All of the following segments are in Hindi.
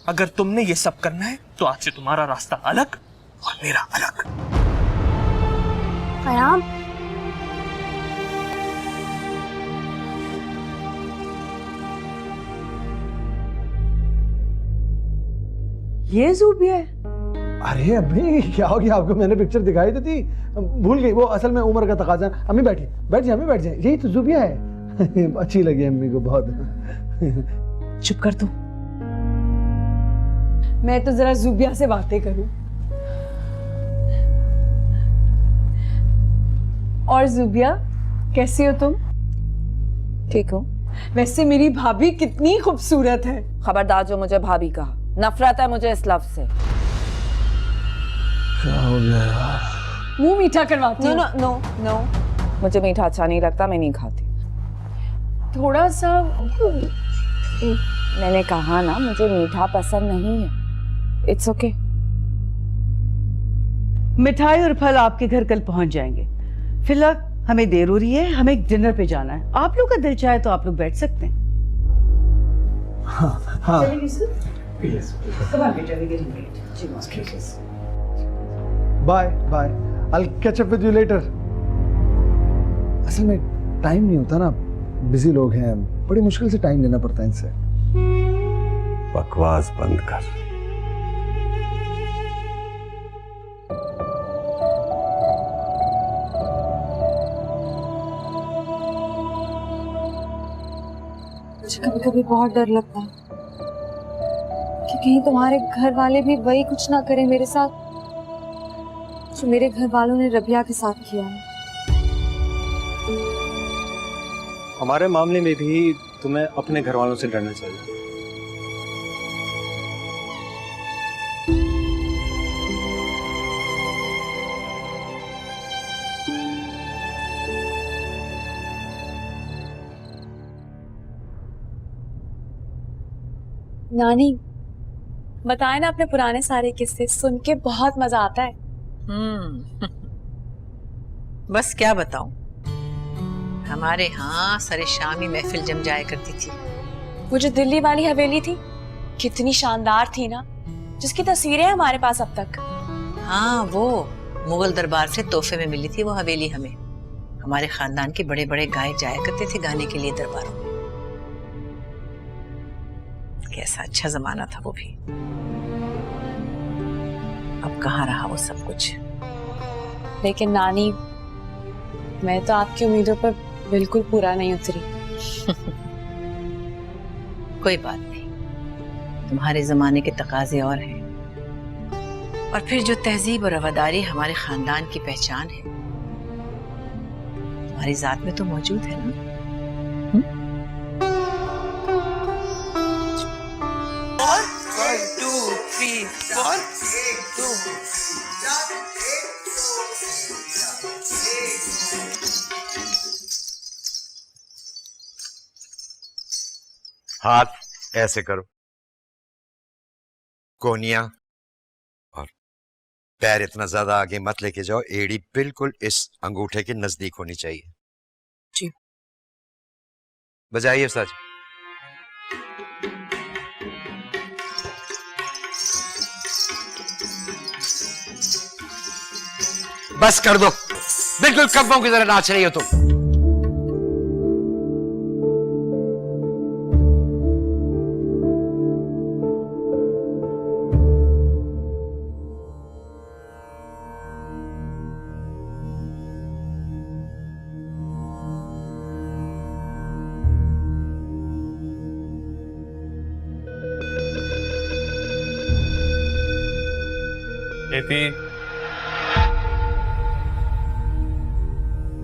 अगर तुमने ये सब करना है तो आज से तुम्हारा रास्ता अलग और मेरा अलग। क़याम, ये ज़ूबिया है? अरे अम्मी क्या हो गया आपको? मैंने पिक्चर दिखाई तो थी, भूल गई। वो असल में उम्र का तकाजा। अम्मी बैठिए, बैठ जाए अम्मी, बैठ जाए। यही तो ज़ूबिया है। अच्छी लगी अम्मी को बहुत। चुप कर तू, मैं तो जरा ज़ूबिया से बातें करूं। और ज़ूबिया, कैसी हो तुम? ठीक हूँ। वैसे मेरी भाभी कितनी खूबसूरत है। खबरदार जो मुझे भाभी कहा, नफरत है मुझे इस लफ्ज से। क्या हो गया यार? मुंह मीठा करवाती नो हूँ। नो नो नो, मुझे मीठा अच्छा नहीं लगता, मैं नहीं खाती। थोड़ा सा। मैंने कहा ना, मुझे मीठा पसंद नहीं है। It's okay. मिठाई और फल आपके घर कल पहुंच जाएंगे। फिलहाल हमें देर हो रही है, हमें एक डिनर पे जाना है। आप लोग का दिल चाहे तो आप लोग बैठ सकते हैं। हाँ bye bye, I'll catch up with you later। असल में टाइम नहीं होता ना, बिजी लोग हैं, बड़ी मुश्किल से टाइम लेना पड़ता है इनसे। बकवास बंद कर। मुझे कभी कभी बहुत डर लगता है कि कहीं तुम्हारे घर वाले भी वही कुछ ना करें मेरे साथ जो मेरे घर वालों ने रबिया के साथ किया है। हमारे मामले में भी तुम्हें अपने घर वालों से डरना चाहिए। नानी, बताए ना अपने पुराने सारे किस्से, सुन के बहुत मजा आता है। बस क्या बताऊं, हमारे यहाँ सारे शामी महफिल जम जाया करती थी। वो जो दिल्ली वाली हवेली थी, कितनी शानदार थी ना, जिसकी तस्वीरें हैं हमारे पास अब तक। हाँ, वो मुगल दरबार से तोहफे में मिली थी वो हवेली हमें। हमारे खानदान के बड़े बड़े गायक जाया करते थे गाने के लिए दरबारों में। कैसा अच्छा जमाना था वो भी। अब कहाँ रहा वो सब कुछ। लेकिन नानी, मैं तो आपकी उम्मीदों पर बिल्कुल पूरा नहीं उतरी। कोई बात नहीं, तुम्हारे जमाने के तकाजे और हैं, और फिर जो तहजीब और रवादारी हमारे खानदान की पहचान है, तुम्हारी जात में तो मौजूद है ना। हाथ ऐसे करो, कोनिया, और पैर इतना ज्यादा आगे मत लेके जाओ। एड़ी बिल्कुल इस अंगूठे के नजदीक होनी चाहिए। जी। बजाइए साज। बस कर दो, बिल्कुल कब्बों की तरह नाच रही हो तुम।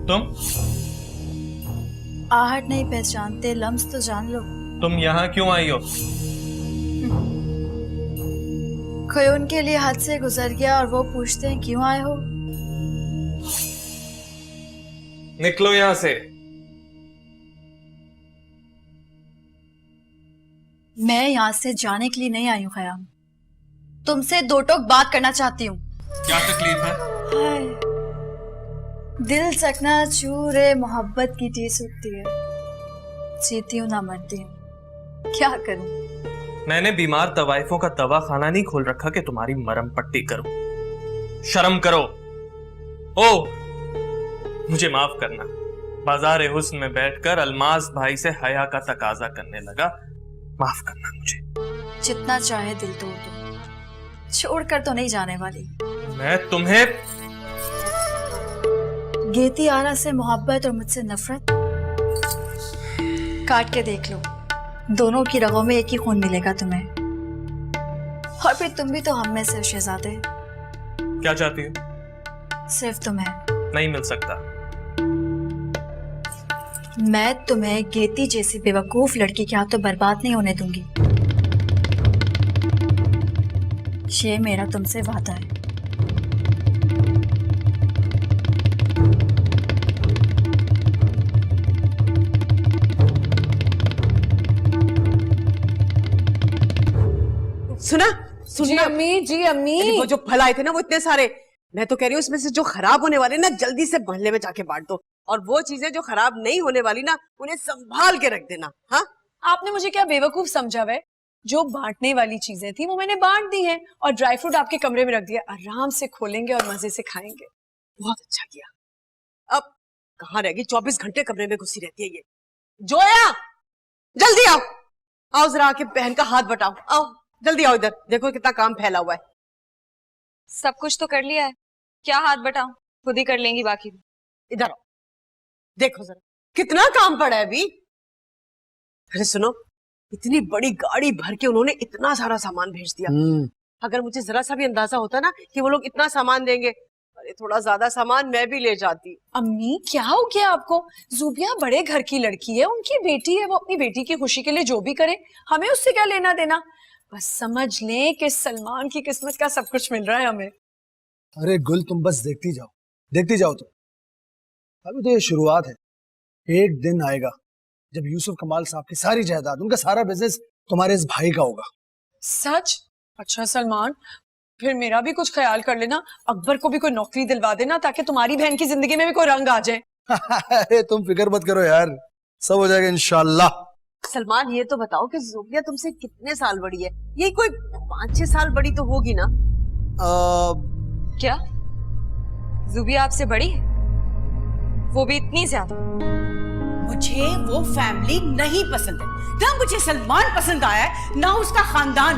तुम आहट नहीं पहचानते, लम्स तो जान लो। तुम यहाँ क्यों आई हो? कोई उनके लिए हद से गुजर गया और वो पूछते हैं क्यों आए हो। निकलो यहाँ से। मैं यहाँ से जाने के लिए नहीं आई हूँ ख़याम, तुमसे दो टोक बात करना चाहती हूँ। क्या तकलीफ है? दिल चकना चूरे मोहब्बत की टीस उठती है, जीती हूँ ना मरती हूँ, क्या करूँ। मैंने बीमार तवाइफों का दवा खाना नहीं खोल रखा कि तुम्हारी मरम पट्टी करूं। शर्म करो। ओ, मुझे माफ करना। बाजार हुस्न में बैठकर अल्मास भाई से हया का तकाजा करने लगा। माफ करना मुझे। जितना चाहे दिल तोड़ दो, छोड़कर तो नहीं जाने वाली। मैं तुम्हें गेती आरा से मोहब्बत और मुझसे नफरत काट के देख लो, दोनों की रगों में एक ही खून मिलेगा तुम्हें। और फिर तुम भी तो हम में से हो शहजादे। क्या चाहती हो? सिर्फ तुम्हें। नहीं मिल सकता। मैं तुम्हें गेती जैसी बेवकूफ लड़की के हाथों बर्बाद नहीं होने दूंगी। ये मेरा तुमसे वादा है। सुना जी अम्मी, जी अम्मी। वो जो फल आए थे ना वो इतने सारे, मैं तो कह रही हूँ इसमें से जो खराब होने वाले ना जल्दी से मोहल्ले में जाके बांट दो, और वो चीजें जो खराब नहीं होने वाली ना उन्हें संभाल के रख देना। हाँ, आपने मुझे क्या बेवकूफ समझा है? जो बांटने वाली चीजें थी वो मैंने बांट दी हैं, और ड्राई फ्रूट आपके कमरे में रख दिया। आराम से खोलेंगे और मजे से खाएंगे। बहुत अच्छा किया। अब कहाँ रहेगी, 24 घंटे कमरे में घुसी रहती है ये। जोया, जल्दी आओ, आओ जरा आके बहन का हाथ बटाओ। आओ जल्दी आओ, इधर देखो कितना काम फैला हुआ है। सब कुछ तो कर लिया है, क्या हाथ बटाऊं? खुद ही कर लेंगी बाकी। इधर आओ, देखो जरा कितना काम पड़ा है अभी। अरे सुनो, इतनी बड़ी गाड़ी भर के उन्होंने इतना सारा सामान भेज दिया। अगर मुझे जरा सा भी अंदाजा होता ना कि वो लोग इतना सामान देंगे, अरे थोड़ा ज्यादा सामान मैं भी ले जाती। अम्मी क्या हो गया आपको? जुबिया बड़े घर की लड़की है, उनकी बेटी है, वो अपनी बेटी की खुशी के लिए जो भी करे, हमें उससे क्या लेना देना। बस समझ लें कि सलमान की किस्मत का सब कुछ मिल रहा है हमें। अरे गुल, तुम बस देखती जाओ, देखती जाओ। तुम अभी तो ये शुरुआत है। एक दिन आएगा जब यूसुफ कमाल साहब की सारी जायदाद, उनका सारा बिजनेस तुम्हारे इस भाई का होगा। सच? अच्छा सलमान, फिर मेरा भी कुछ ख्याल कर लेना, अकबर को भी कोई नौकरी दिलवा देना ताकि तुम्हारी बहन की जिंदगी में भी कोई रंग आ जाए। अरे तुम फिक्र मत करो यार, सब हो जाएगा इंशाल्लाह। सलमान ये तो बताओ कि ज़ोबिया तुमसे कितने साल बड़ी है? ये कोई 5-6 साल बड़ी तो होगी ना? क्या जुबिया आपसे बड़ी है? वो भी इतनी ज्यादा? मुझे वो फैमिली नहीं पसंद है, ना मुझे सलमान पसंद आया है, ना उसका खानदान।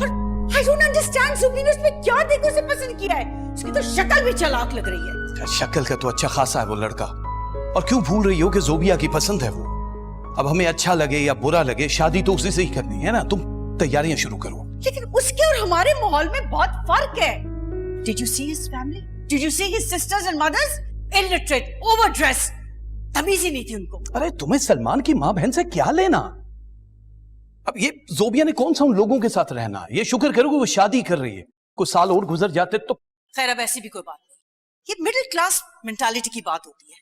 और I don't understand, जुबली ने उसमें क्या देखो उसे पसंद किया है? उसकी तो शक्ल भी चालाक लग रही है। शक्ल का तो अच्छा खासा है वो लड़का, और क्यों भूल रही हो कि ज़ोबिया की पसंद है वो। अब हमें अच्छा लगे या बुरा लगे, शादी तो उसी से ही करनी है ना। तुम तैयारियां शुरू करो। लेकिन उसके और हमारे माहौल में बहुत फर्क है। Did you see his family? Did you see his sisters and mothers? Illiterate, overdressed, तमीज ही नहीं थी उनको। अरे तुम्हें सलमान की माँ बहन से क्या लेना? अब ये ज़ोबिया ने कौन सा उन लोगों के साथ रहना? ये शुक्र करो कि वो शादी कर रही है, कुछ साल और गुजर जाते तो। खैर अब ऐसी भी कोई बात नहीं, ये मिडिल क्लास मेंटालिटी की बात होती है।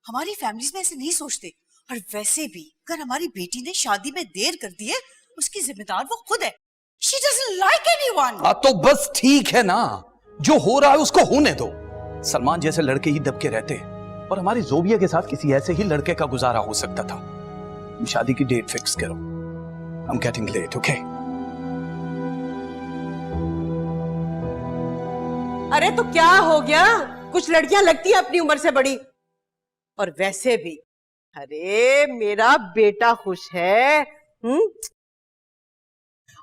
हमारी फैमिलीज में ऐसे नहीं सोचते। और वैसे भी अगर हमारी बेटी ने शादी में देर कर दी है, उसकी जिम्मेदार वो खुद है। She doesn't like anyone. तो बस ठीक है ना, जो हो रहा है उसको होने दो। सलमान जैसे लड़के ही दबके रहते हैं, और हमारी ज़ोबिया के साथ किसी ऐसे ही लड़के का गुजारा हो सकता था। शादी की डेट फिक्स करो। I'm getting late, okay? अरे तो क्या हो गया, कुछ लड़कियां लगती है अपनी उम्र से बड़ी। और वैसे भी अरे मेरा बेटा खुश है,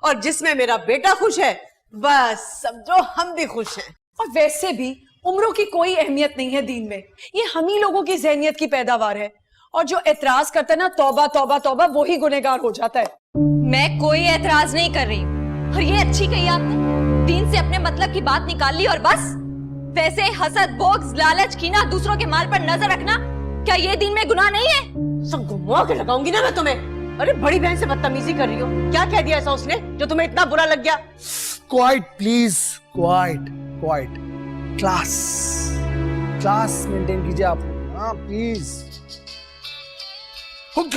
और जिसमें मेरा बेटा खुश है बस समझो हम भी खुश हैं। और वैसे भी उम्रों की कोई अहमियत नहीं है दीन में, ये हम ही लोगों की ज़हनियत की पैदावार है। और जो एतराज करता है ना, तौबा तौबा तौबा, वो ही गुनहगार हो जाता है। मैं कोई एतराज नहीं कर रही हूँ, और ये अच्छी कही आपने, दीन से अपने मतलब की बात निकाल ली और बस। वैसे हसद, बोग्स, लालच, कीना, दूसरों के माल पर नजर रखना, क्या ये दीन में गुनाह नहीं है? सब घुमा के लगाऊंगी ना मैं तुम्हें। अरे बड़ी बहन से बदतमीजी कर रही हो, क्या कह दिया ऐसा उसने जो तुम्हें इतना बुरा लग गया? Quite please, quite quite, class class maintain कीजिए आप। हाँ प्लीज। तुम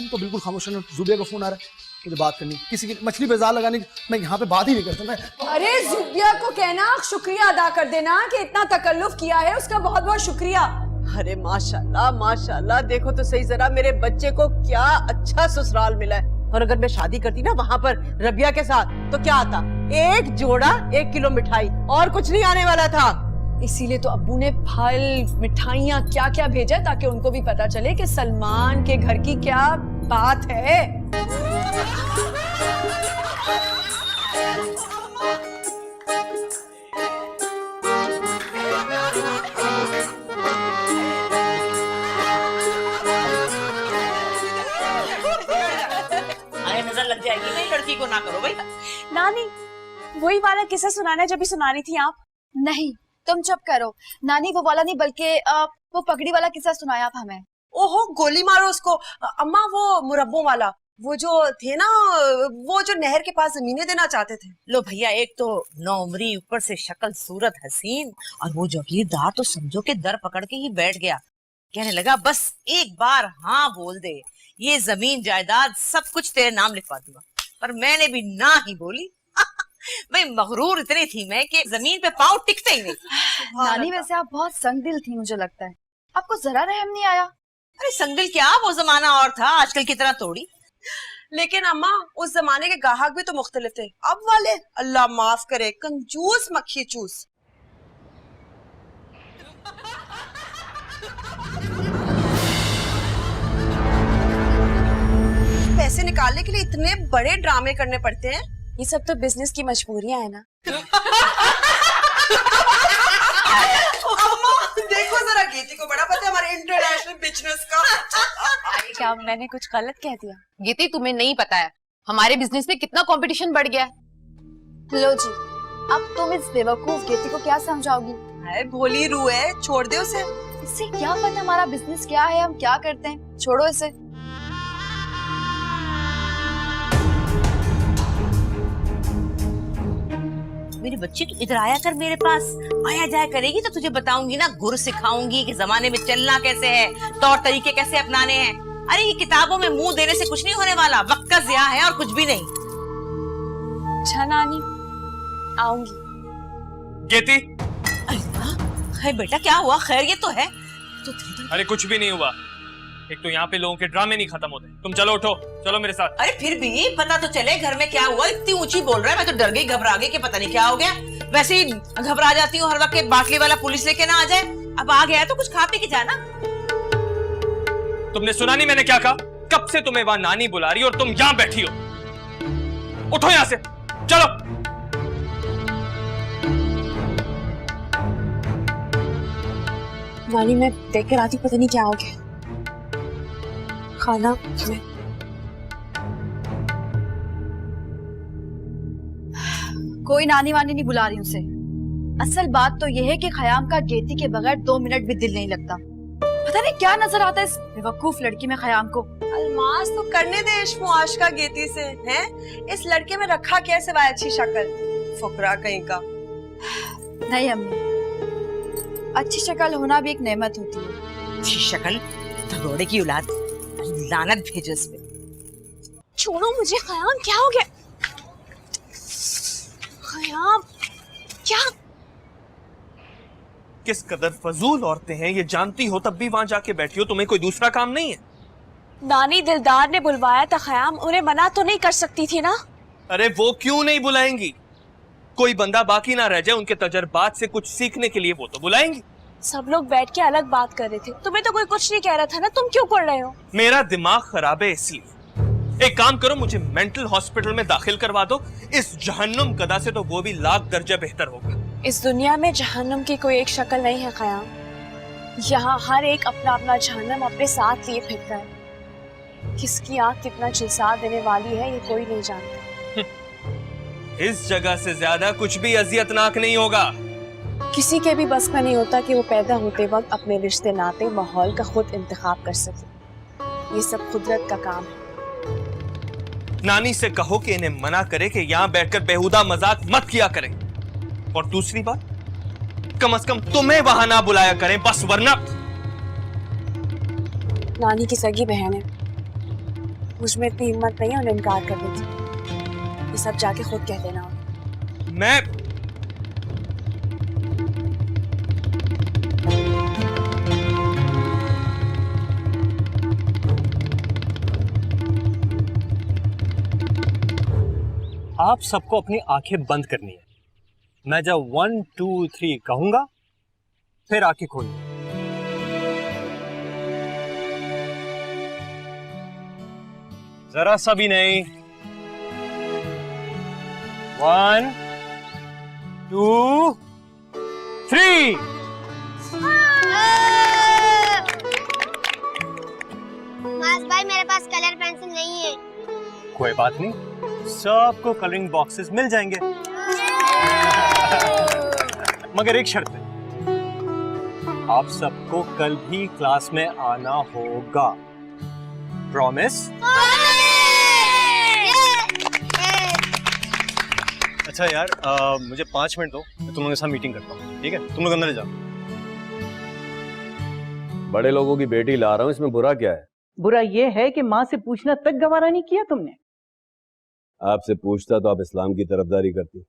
तो बिल्कुल खामोश हो। जुबिया का फोन आ रहा है, मुझे बात करनी, किसी की मछली पे जाल लगाने की। मैं यहाँ पे बात ही नहीं करता मैं। अरे जुबिया को कहना, शुक्रिया अदा कर देना कि इतना तकल्लुफ किया है, उसका बहुत बहुत शुक्रिया। अरे माशाल्लाह माशाल्लाह, देखो तो सही जरा मेरे बच्चे को क्या अच्छा ससुराल मिला है। और अगर मैं शादी करती ना वहाँ पर रबिया के साथ तो क्या आता, एक जोड़ा 1 किलो मिठाई और कुछ नहीं आने वाला था। इसीलिए तो अब्बू ने फल मिठाइयाँ क्या क्या भेजा है, ताकि उनको भी पता चले कि सलमान के घर की क्या बात है। नजर लग जाएगी, नहीं लड़की को ना करो भाई। नानी, वही वाला किस्सा सुनाना जब भी सुनानी थी आप। नहीं, तुम चुप करो। नानी वो वाला नहीं बल्कि वो पगड़ी वाला किस्सा सुनाया आप हमें। ओहो, गोली मारो उसको। अम्मा वो मुरब्बों वाला, वो जो थे ना, वो जो नहर के पास जमीनें देना चाहते थे। लो भैया, एक तो नौमरी, ऊपर से शक्ल सूरत हसीन, और वो जगीरदार तो समझो के दर पकड़ के ही बैठ गया। कहने लगा बस एक बार हाँ बोल दे, ये जमीन जायदाद सब कुछ तेरे नाम लिखवा दूंगा। पर मैंने भी ना ही बोली। मैं मगरूर इतनी थी मैं कि जमीन पे पाँव टिकते ही नहीं। नानी वैसे आप बहुत संगदिल थी, मुझे लगता है आपको जरा रहम नहीं आया। अरे संगदिल क्या, वो जमाना और था, आजकल की तरह थोड़ी। लेकिन अम्मा उस जमाने के गाहक भी तो मुख्तलिफ थे। अब वाले अल्लाह माफ करे, कंजूस मक्खी चूस। पैसे निकालने के लिए इतने बड़े ड्रामे करने पड़ते हैं। ये सब तो बिजनेस की मजबूरियां है ना। अम्मा देखो जरा, गीती को बड़ा पता है हमारे इंटरनेशनल बिजनेस का। क्या मैंने कुछ गलत कह दिया? गीती, तुम्हें नहीं पता है हमारे बिजनेस में कितना कंपटीशन बढ़ गया है। लो जी, अब तुम इस बेवकूफ गीती को क्या समझाओगी? है भोली रूह है, छोड़ दे उसे। इससे क्या पता हमारा बिजनेस क्या है, हम क्या करते हैं। छोड़ो इसे। मेरी बच्ची तू इधर आया कर मेरे पास, आया जाया करेगी तो तुझे बताऊंगी ना, गुर सिखाऊंगी कि जमाने में चलना कैसे है, तौर तरीके कैसे अपनाने हैं। अरे ये किताबों में मुंह देने से कुछ नहीं होने वाला, वक्त का ज़िया है और कुछ भी नहीं। अच्छा नानी, आऊंगी। गेती, अरे बेटा क्या हुआ, खैरियत तो है? अरे कुछ भी नहीं हुआ। एक तो यहाँ पे लोगों के ड्रामे नहीं खत्म होते। तुम चलो, उठो, चलो मेरे साथ। अरे फिर भी पता तो चले घर में क्या हुआ। इतनी ऊंची बोल रहा है, मैं तो डर गई, घबरा गई कि पता नहीं क्या हो गया। वैसे ही घबरा जाती हूँ हर वक्त, बाटली वाला पुलिस लेके ना आ जाए। अब आ गया तो कुछ खा पी के जाना। तुमने सुना नहीं मैंने क्या कहा? कब से तुम्हें वहां नानी बुला रही और तुम यहाँ बैठी हो। उठो यहाँ से, चलो। नानी मैं देख कर आती, पता नहीं क्या हो गया। खाना कोई नानी वानी नहीं बुला रही उसे। असल बात तो यह है कि खयाम का गेती के बगैर 2 मिनट भी दिल नहीं लगता। पता नहीं क्या नजर आता है इस बेवकूफ लड़की में खयाम को। अलमास तो करने दे इश्क-मुआश का गेती से, हैं? इस लड़के में रखा क्या सिवाय अच्छी शक्ल? फुकरा कहीं का। नहीं अम्मी, अच्छी शक्ल होना भी एक नेमत होती है। अच्छी शक्ल, घोड़े की औलाद, लानत भेजो इस पे। छोड़ो मुझे। खयाम क्या हो गया? खयाम क्या? किस कदर फजूल औरतें हैं ये जानती हो, तब भी वहां जाके बैठी हो। तुम्हें कोई दूसरा काम नहीं है? नानी दिलदार ने बुलवाया था खयाम, उन्हें मना तो नहीं कर सकती थी ना? अरे वो क्यों नहीं बुलाएंगी? कोई बंदा बाकी ना रह जाए उनके तजर्बात से कुछ सीखने के लिए, वो तो बुलाएंगी। सब लोग बैठ के अलग बात कर रहे थे, तुम्हें तो कोई कुछ नहीं कह रहा था ना, तुम क्यों पढ़ रहे हो? मेरा दिमाग खराब है इसलिए। एक काम करो, मुझे मेंटल हॉस्पिटल में दाखिल करवा दो। इस जहन्नुम कदा से तो वो भी लाख दर्जा बेहतर होगा। इस दुनिया में जहन्नुम की कोई एक शक्ल नहीं है खयाम। यहाँ हर एक अपना अपना जहन्नुम अपने साथ लिए फिरता है। किसकी आँख कितना झिलसा देने वाली है ये कोई नहीं जानता। इस जगह से ज्यादा कुछ भी अजियतनाक नहीं होगा। किसी के भी बस में नहीं होता कि वो पैदा होते वक्त अपने रिश्ते नाते माहौल का खुद इंतखाब कर सके। ये सब कुदरत का काम है। नानी से कहो कि इन्हें मना करे कि यहाँ बैठकर बेहुदा मजाक मत किया करें। और दूसरी बात, कम से कम तुम्हें वहां ना बुलाया करें बस, वरना। नानी की सगी बहन है, मुझ में इतनी हिम्मत नहीं है उन्हें इनकार करने की। ये सब जाके खुद कह देना। मैं आप सबको अपनी आंखें बंद करनी है। मैं जब 1 2 3 कहूंगा फिर आंखें खोलनी। जरा सा भी नहीं। 1 2 3। मास भाई मेरे पास कलर पेंसिल नहीं है। कोई बात नहीं, सबको कलरिंग बॉक्सेस मिल जाएंगे। मगर एक शर्त है, आप सबको कल भी क्लास में आना होगा। प्रॉमिस? अच्छा यार, मुझे 5 मिनट दो, मैं तुम लोगों के साथ मीटिंग करता हूँ, ठीक है? तुम लोग अंदर जाओ। बड़े लोगों की बेटी ला रहा हूँ, इसमें बुरा क्या है? बुरा ये है कि माँ से पूछना तक गवारा नहीं किया तुमने। आपसे पूछता तो आप इस्लाम की तरफदारी करती।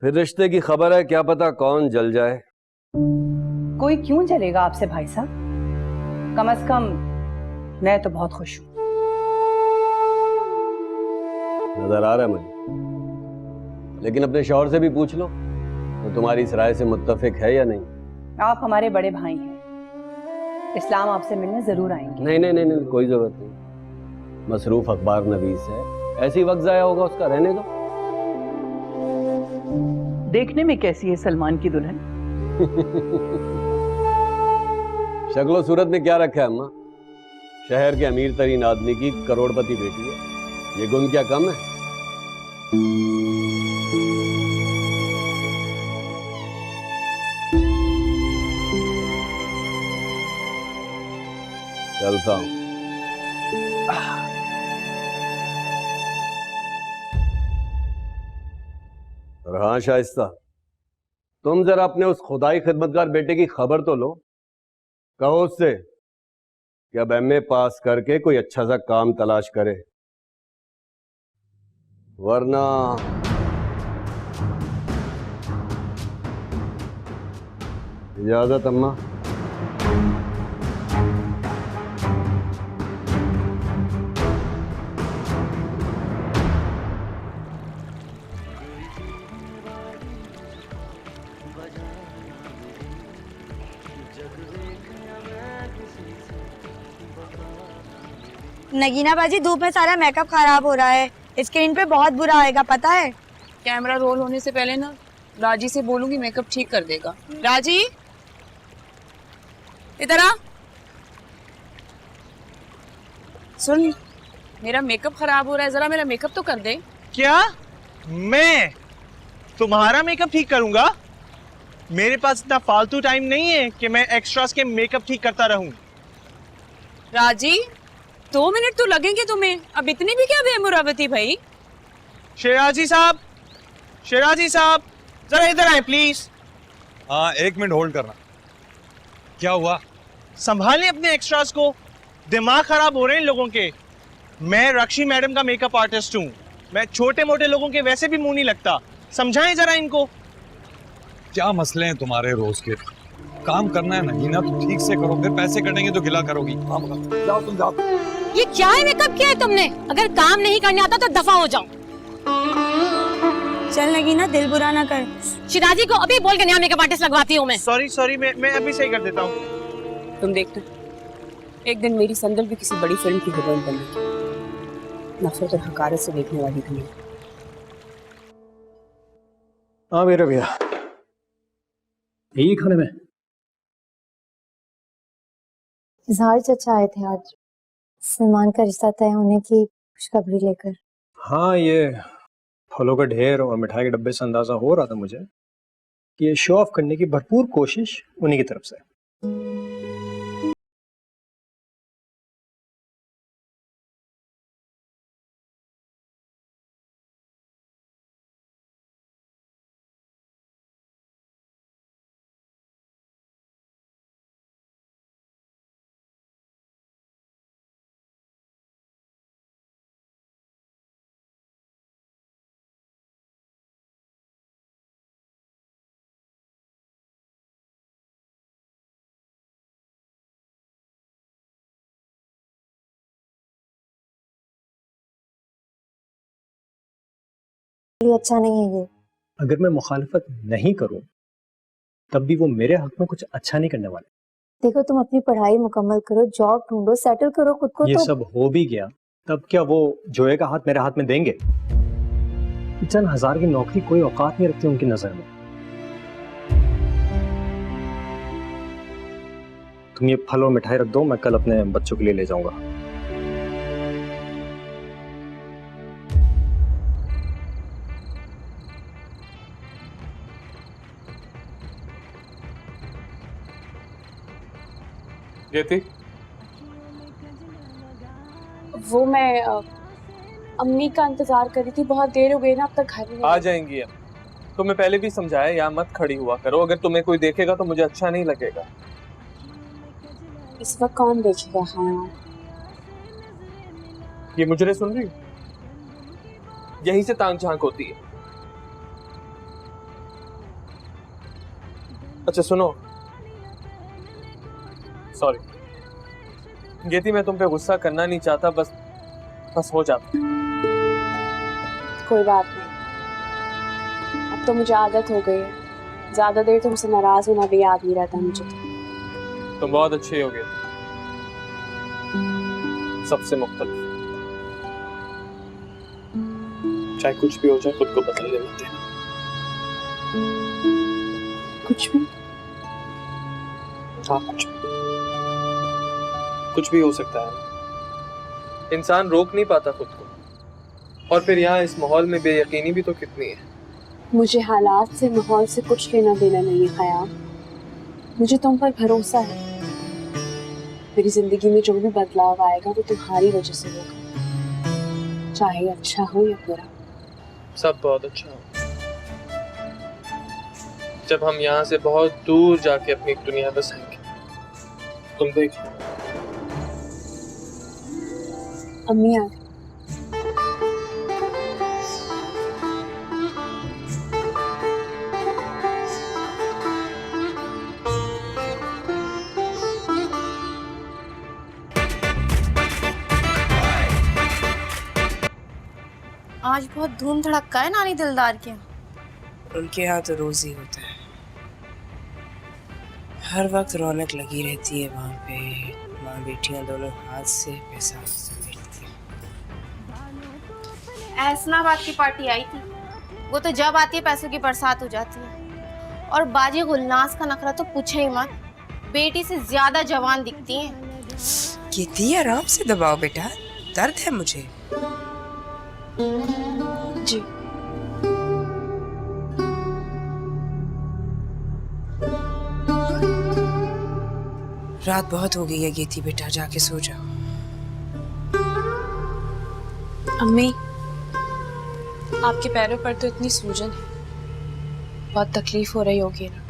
फिर रिश्ते की खबर है, क्या पता कौन जल जाए। कोई क्यों जलेगा आपसे भाई साहब? कम से कम मैं तो बहुत खुश हूँ। नजर आ रहा है मुझे, लेकिन अपने शौहर से भी पूछ लो वो तुम्हारी इस राय से मुत्तफिक है या नहीं। आप हमारे बड़े भाई हैं, इस्लाम आपसे मिलने जरूर आएंगे। नहीं नहीं नहीं नहीं, कोई जरूरत नहीं। मसरूफ अखबार नवीस है, ऐसी वक्त जाया होगा उसका, रहने दो। देखने में कैसी है सलमान की दुल्हन? शक्लो सूरत में क्या रखा है अम्मा? शहर के अमीर तरीन आदमी की करोड़पति बेटी है, ये गुण क्या कम है? चलता हूं। और हाँ शाइस्ता, तुम जरा अपने उस खुदाई खिदमतगार बेटे की खबर तो लो। कहो उससे कि अब एमए पास करके कोई अच्छा सा काम तलाश करे, वरना इजाजत अम्मा। नगीना बाजी, धूप में सारा मेकअप खराब हो रहा है, स्क्रीन पे बहुत बुरा आएगा, पता है? कैमरा रोल होने से पहले ना राजी से बोलूंगी, मेकअप ठीक कर देगा। राजी, इधर आ। सुन, मेरा मेकअप खराब हो रहा है, जरा मेरा मेकअप तो कर दे। क्या? मैं तुम्हारा मेकअप ठीक करूंगा? मेरे पास इतना फालतू टाइम नहीं है कि मैं एक्स्ट्रास के मेकअप ठीक करता रहूं। राजी, 2 मिनट तो लगेंगे तुम्हें, अब इतनी भी क्या बेमुरवती भाई? शेराजी साहब, शेराजी साहब, जरा इधर आए प्लीज। हाँ, 1 मिनट होल्ड करना। क्या हुआ? संभालें अपने एक्स्ट्रास को, दिमाग खराब हो रहे हैं इन लोगों के। मैं रक्षी मैडम का मेकअप आर्टिस्ट हूँ, मैं छोटे मोटे लोगों के वैसे भी मुंह नहीं लगता, समझाएं जरा इनको। क्या मसले हैं तुम्हारे रोज के? काम करना है नगीना तो ठीक से करो, फिर पैसे कटेंगे तो गिला करोगी। जाओ तुम जाओ। ये क्या है मेकअप किया है तुमने? अगर काम नहीं करने आता तो दफा हो जाओ। चल नगीना, दिल बुरा ना कर। शिराजी को अभी बोल के नया मेकअप आर्टिस्ट लगवाती हूँ मैं। सॉरी, मैं अभी सही कर देता हूँ। तुम देखना, एक दिन मेरी संदल भी किसी बड़ी फिल्म की हीरोइन बनेगी। नफरत और हकारत से देखने वाली थी। हाँ मेरा भैया, यही खाने में। इजहार चचा आए थे आज सलमान का रिश्ता तय होने की खुशखबरी लेकर। हाँ, ये फलों का ढेर और मिठाई के डब्बे से अंदाजा हो रहा था मुझे कि ये शो ऑफ करने की भरपूर कोशिश उन्हीं की तरफ से। लिए अच्छा नहीं है ये। अगर मैं मुखालफत नहीं करूं तब भी वो मेरे हक में कुछ अच्छा नहीं करने वाले। देखो तुम अपनी पढ़ाई मुकम्मल करो, जॉब ढूंढो, सेटल करो खुद को। ये तो सब हो भी गया तब क्या वो जोए का हाथ मेरे हाथ में देंगे? चंद हजार की नौकरी कोई औकात नहीं रखती उनकी नजर में। तुम ये फल और मिठाई रख दो, मैं कल अपने बच्चों के लिए ले जाऊंगा। ज्योति, वो मैं अम्मी का इंतजार कर रही थी, बहुत देर हो गई ना, अब तक घर नहीं आ जाएंगी अब। तुम्हें पहले भी समझाया, यहाँ मत खड़ी हुआ करो, अगर तुम्हें कोई देखेगा तो मुझे अच्छा नहीं लगेगा। इस वक्त कौन देखेगा? हाँ, ये मुझे सुन रही हो? यहीं से तांग झांक होती है। अच्छा सुनो, सॉरी ज्योति, मैं तुम पे गुस्सा करना नहीं चाहता, बस हो जाता। कोई बात नहीं, अब तो मुझे आदत हो गई है। ज्यादा देर तुमसे नाराज होना भी याद नहीं रहता मुझे। तुम बहुत अच्छे हो गए, सबसे मुख्तलिफ। चाहे कुछ भी हो जाए, खुद को बदलने मत देना। कुछ भी? हाँ, कुछ भी हो सकता है। इंसान रोक नहीं पाता खुद को, और फिर यहाँ इस माहौल में बेयकीनी भी तो कितनी है। मुझे हालात से, माहौल से कुछ लेना देना नहीं है ख़याम। मुझे तुम पर भरोसा है। मेरी जिंदगी में जो भी बदलाव आएगा वो तुम्हारी वजह से होगा, चाहे अच्छा हो या बुरा। सब बहुत अच्छा हो। जब हम यहाँ से बहुत दूर जाके अपनी दुनिया बसाएंगे, तुम देखो। अम्मी आ गई। आज बहुत धूम धड़क्का है नानी दिलदार के। उनके यहाँ तो रोज ही होता है, हर वक्त रौनक लगी रहती है वहाँ पे। माँ बेटियाँ दोनों हाथ से पैसा मिलती है। ऐसनाबाद की पार्टी आई थी, वो तो जब आती है पैसों की बरसात हो जाती है। और बाजी गुलनाज का नखरा तो पूछे ही मत, बेटी से ज्यादा जवान दिखती है। कितनी आराम से दबाओ बेटा, दर्द है मुझे। जी रात बहुत हो गई है गीती बेटा, जाके सो जाओ। अम्मी, आपके पैरों पर तो इतनी सूजन है, बहुत तकलीफ हो रही होगी ना?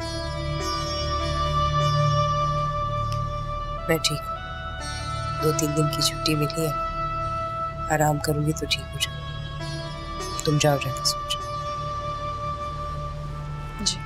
मैं ठीक हूँ, 2-3 दिन की छुट्टी मिली है, आराम करूंगी तो ठीक हो जाऊँ। तुम जाओ, जाके सो जाओ। जी।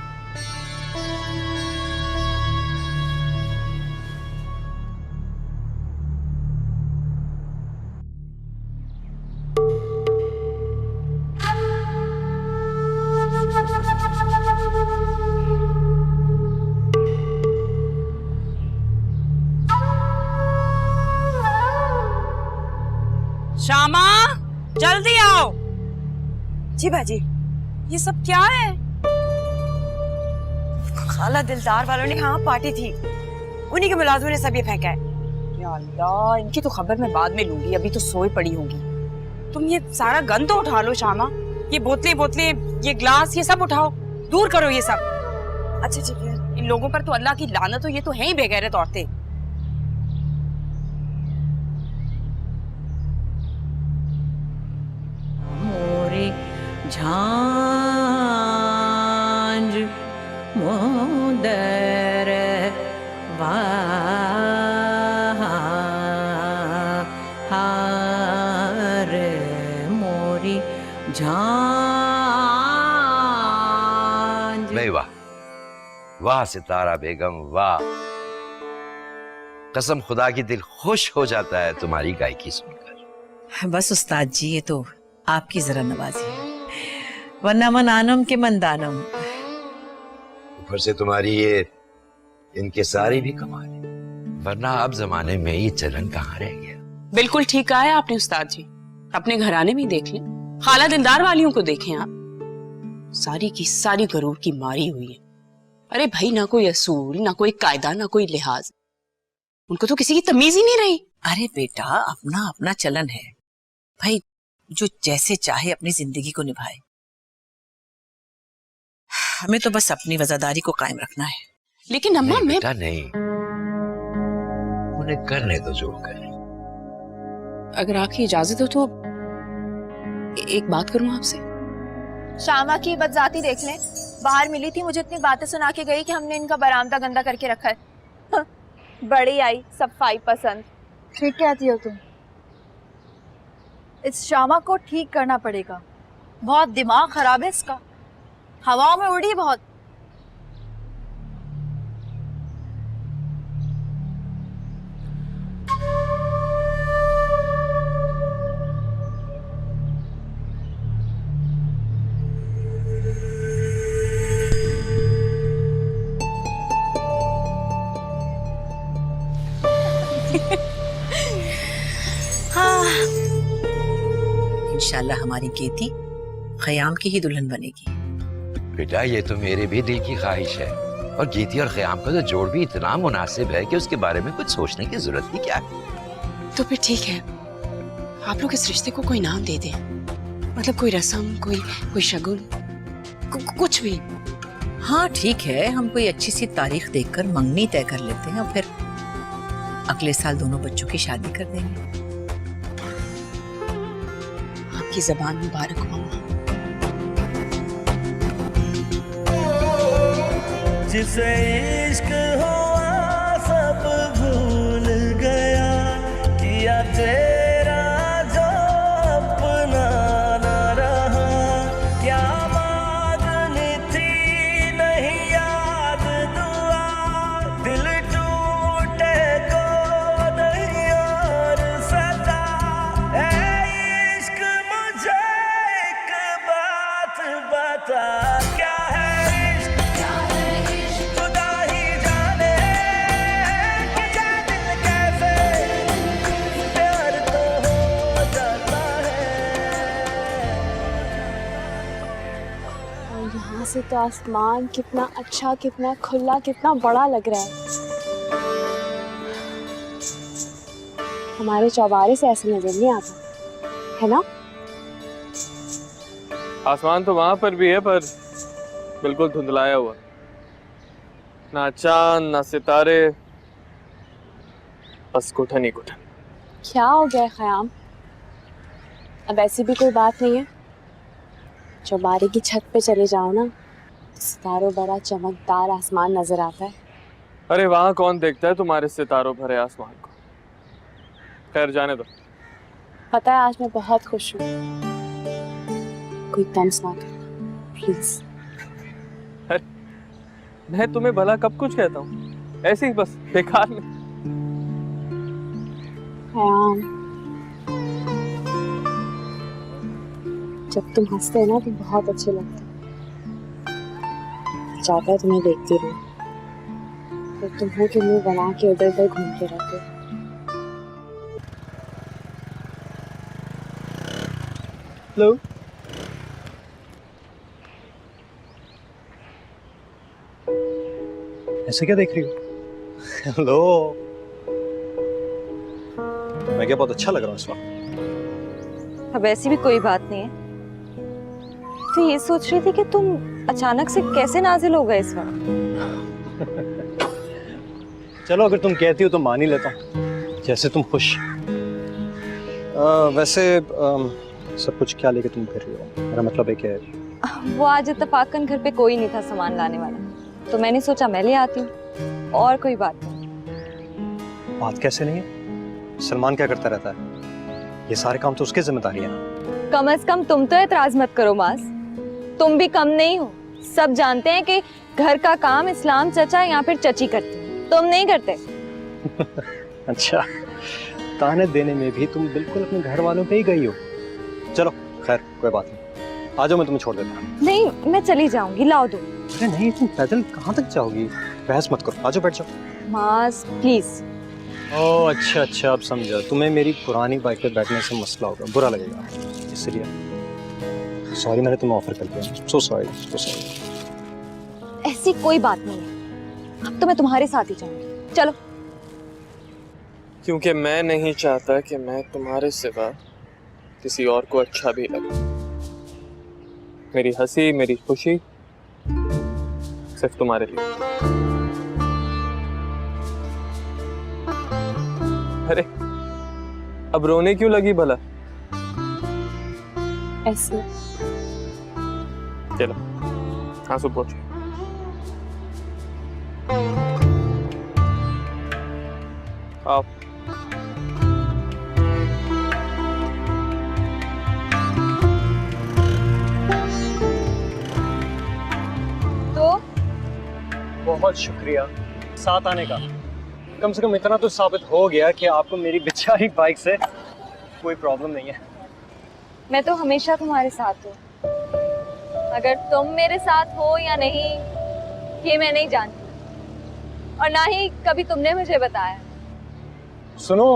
श्यामा, जल्दी आओ। जी बाजी, ये सब क्या है? खाला दिलदार वालों ने हाँ पार्टी थी, उन्हीं के मुलाजिमों ने सब ये फेंका है। या अल्लाह, इनकी तो खबर मैं बाद में लूंगी, अभी तो सोई पड़ी होगी। तुम ये सारा गंद तो उठा लो श्यामा, ये बोतलें, ये ग्लास, ये सब उठाओ, दूर करो ये सब। अच्छा ठीक है। इन लोगों पर तो अल्लाह की लानत हो, ये तो है ही बेगैरत औरतें। झांझ मोदर हार मोरी झांझ। नहीं, वाह वाह सितारा बेगम, वाह। कसम खुदा की दिल खुश हो जाता है तुम्हारी गायकी सुनकर। बस उस्ताद जी, ये तो आपकी जरा नवाजी है। वरना मन आनम के मन दानम। ऊपर से तुम्हारी ये इनकिसारी भी कमाल है, वरना अब जमाने में ये चलन कहाँ रह गया। बिल्कुल ठीक कहा है आपने उस्ताद जी। अपने घराने में ही देख लें, खाला दिलदार वालियों को देखें आप, सारी की सारी गरूर की मारी हुई है। अरे भाई, ना कोई असूल, ना कोई कायदा, ना कोई लिहाज, उनको तो किसी की तमीज ही नहीं रही। अरे बेटा, अपना अपना चलन है भाई, जो जैसे चाहे अपनी जिंदगी को निभाए। हमें तो बस अपनी वफादारी को कायम रखना है। लेकिन अम्मा, मैं बेटा नहीं, उन्हें करने तो जो करें। अगर आपकी इजाजत हो तो एक बात करूं आपसे। शामा की बदजाती देख लें, बाहर मिली थी, मुझे इतनी बातें सुना के गई कि हमने इनका बरामदा गंदा करके रखा है। बड़ी आई सफाई पसंद। ठीक कहती हो तुम। इस शामा को ठीक करना पड़ेगा, बहुत दिमाग खराब है इसका, हवाओं में उड़ी बहुत। इंशाल्लाह हमारी गेती ख़याम की ही दुल्हन बनेगी। बेटा, ये तो मेरे भी दिल की ख्वाहिश है, और गीती और ख़याम का तो जोड़ भी इतना मुनासिब है कि उसके बारे में कुछ सोचने की जरूरत ही क्या है। तो फिर ठीक है, आप लोग इस रिश्ते को कोई नाम दे दें, मतलब कोई रस्म, कोई शगुन, कुछ भी। हाँ ठीक है, हम कोई अच्छी सी तारीख देखकर मंगनी तय कर लेते हैं और फिर अगले साल दोनों बच्चों की शादी कर देंगे। आपकी ज़बान मुबारक हो अम्मा। जिसे इश्क हुआ सब भूल गया, किया तेरा जो अपना न रहा, क्या मांगनी थी नहीं याद दुआ, दिल टूटे को नहीं और सजा। ऐ इश्क मुझे एक बात बता, क्या है से तो आसमान कितना अच्छा, कितना खुला, कितना बड़ा लग रहा है। हमारे चौबारे से ऐसे नजर नहीं आता, है ना? आसमान तो वहां पर भी है, पर बिल्कुल धुंधलाया हुआ, ना चांद ना सितारे, बस घुटन ही घुटन। क्या हो गया ख़याम? अब ऐसी भी कोई बात नहीं है, चौबारे की छत पे चले जाओ ना, सितारों बड़ा चमकदार आसमान नजर आता है। अरे वहां कौन देखता है तुम्हारे सितारों भरे आसमान को। खैर जाने दो। पता है आज मैं बहुत खुश हूँ, कोई तंज ना करना प्लीज। मैं तुम्हें भला कब कुछ कहता हूँ, ऐसे ही बस बेकार में। ख़याम, जब तुम हंसते हो ना तो बहुत अच्छे लगते हैं, चाहता है तुम्हें देखती रहूं, तो तुम हो कि मुंह बना के उधर उधर घूमते रहते हो। हेलो, ऐसे क्या देख रही हो? हेलो, मैं क्या बहुत अच्छा लग रहा हूँ इस वक्त? अब ऐसी भी कोई बात नहीं है। तो ये सोच रही थी कि तुम अचानक से कैसे नाजिल हो गए इस वक्त। चलो अगर तुम कहती हो तो मान ही लेता हूँ, जैसे तुम खुश। वैसे सब कुछ क्या लेके तुम फिर रही हो? मेरा मतलब है कि वो आज इत्तेफाकन घर पे कोई नहीं था सामान लाने वाला, तो मैंने सोचा मैं ले आती हूँ, और कोई बात नहीं। बात कैसे नहीं है? सलमान क्या करता रहता है? ये सारे काम तो उसकी जिम्मेदारी है ना। कम से कम तुम तो एतराज मत करो मास, तुम भी कम नहीं हो। सब जानते हैं कि घर का काम इस्लाम चचा या फिर चची करते हैं, तुम नहीं करते। अच्छा, ताने देने में भी तुम बिल्कुल अपने घर वालों पे ही गई हो। चलो खैर कोई बात नहीं, आ जाओ, मैं तुम्हें छोड़ देता हूँ। नहीं, मैं चली जाऊंगी, लाओ दो। अरे नहीं, तुम पैदल कहाँ तक जाओगी? बहस मत करो, आ जाओ, बैठ जाओ। मास प्लीज। ओह अच्छा अच्छा, अब समझा। तुम्हें मेरी पुरानी बाइक पे बैठने से मसला होगा, बुरा लगेगा, इसलिए सॉरी, मैंने तुम्हें ऑफर कर दिया। So sorry, so sorry. ऐसी कोई बात नहीं है, अब तो मैं तुम्हारे साथ ही जाऊंगी। चलो। क्योंकि मैं नहीं चाहता कि मैं तुम्हारे सिवा किसी और को अच्छा भी लगे। मेरी हंसी, मेरी खुशी सिर्फ तुम्हारे लिए। अरे अब रोने क्यों लगी भला? ऐसे चलो आंसू पोंछो। आओ। तो बहुत शुक्रिया साथ आने का। कम से कम इतना तो साबित हो गया कि आपको मेरी बेचारी बाइक से कोई प्रॉब्लम नहीं है। मैं तो हमेशा तुम्हारे साथ हूँ। अगर तुम मेरे साथ हो या नहीं ये मैं नहीं जानती, और ना ही कभी तुमने मुझे बताया। सुनो,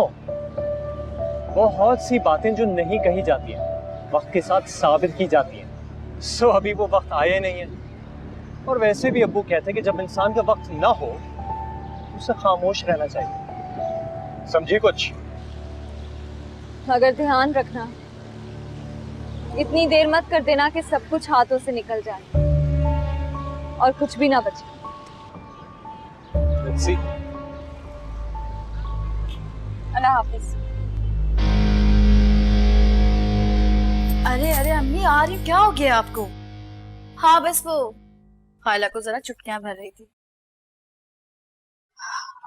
बहुत सी बातें जो नहीं कही जाती हैं वक्त के साथ साबित की जाती हैं। सो अभी वो वक्त आया नहीं है। और वैसे भी अब्बू कहते हैं कि जब इंसान का वक्त ना हो उसे खामोश रहना चाहिए। समझी कुछ? मगर ध्यान रखना, इतनी देर मत कर देना कि सब कुछ हाथों से निकल जाए और कुछ भी ना बचे। Let's see. अल्लाह हाफिज। अरे अरे अम्मी आ रही, क्या हो गया आपको? हाँ बस वो खाला को जरा चुटकियां भर रही थी।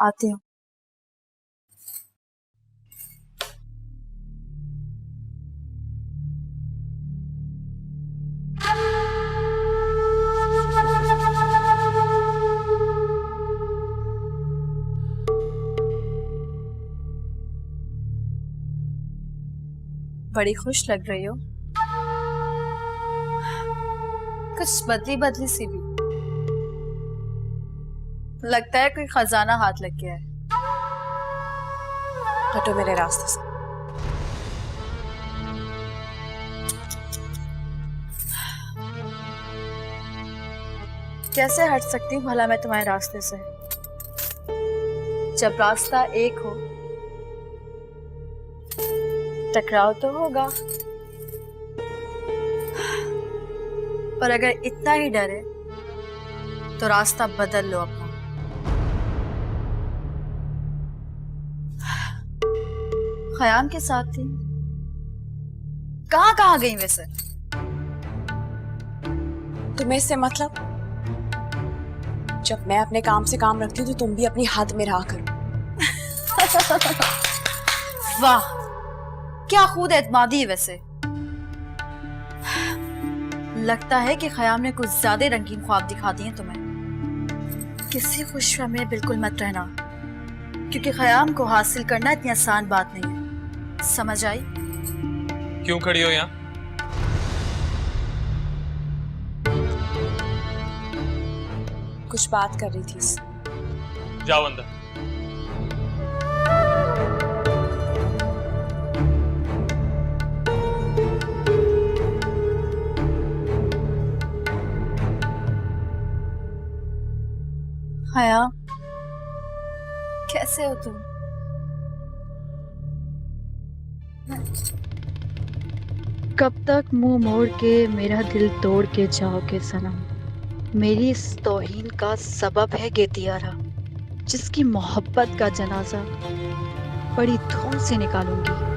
आती हूँ। बड़ी खुश लग रही हो, कुछ बदली बदली सी भी। लगता है कोई खजाना हाथ लग गया है। हटो मेरे रास्ते से। कैसे हट सकती हूँ भला मैं तुम्हारे रास्ते से? जब रास्ता एक हो टकराव तो होगा, पर अगर इतना ही डर है तो रास्ता बदल लो अपना। खयाम के साथ थी, कहाँ गई वैसे? तुम्हें इससे मतलब? जब मैं अपने काम से काम रखती हूँ तो तुम भी अपनी हद में रहा करो। वाह क्या खुद एतमादी है वैसे। लगता है कि खयाम ने कुछ ज्यादा रंगीन ख्वाब दिखा दिए तुम्हें। किसी खुशफहमी में बिल्कुल मत रहना, क्योंकि खयाम को हासिल करना इतनी आसान बात नहीं है। समझ आई? क्यों खड़ी हो यहाँ? कुछ बात कर रही थी इससे। जाओ अंदर। खयाम कैसे हो तुम? कब तक मुंह मोड़ के मेरा दिल तोड़ के जाओगे सनम? मेरी इस तौहीन का सबब है गेतियारा, जिसकी मोहब्बत का जनाजा बड़ी धूम से निकालूंगी।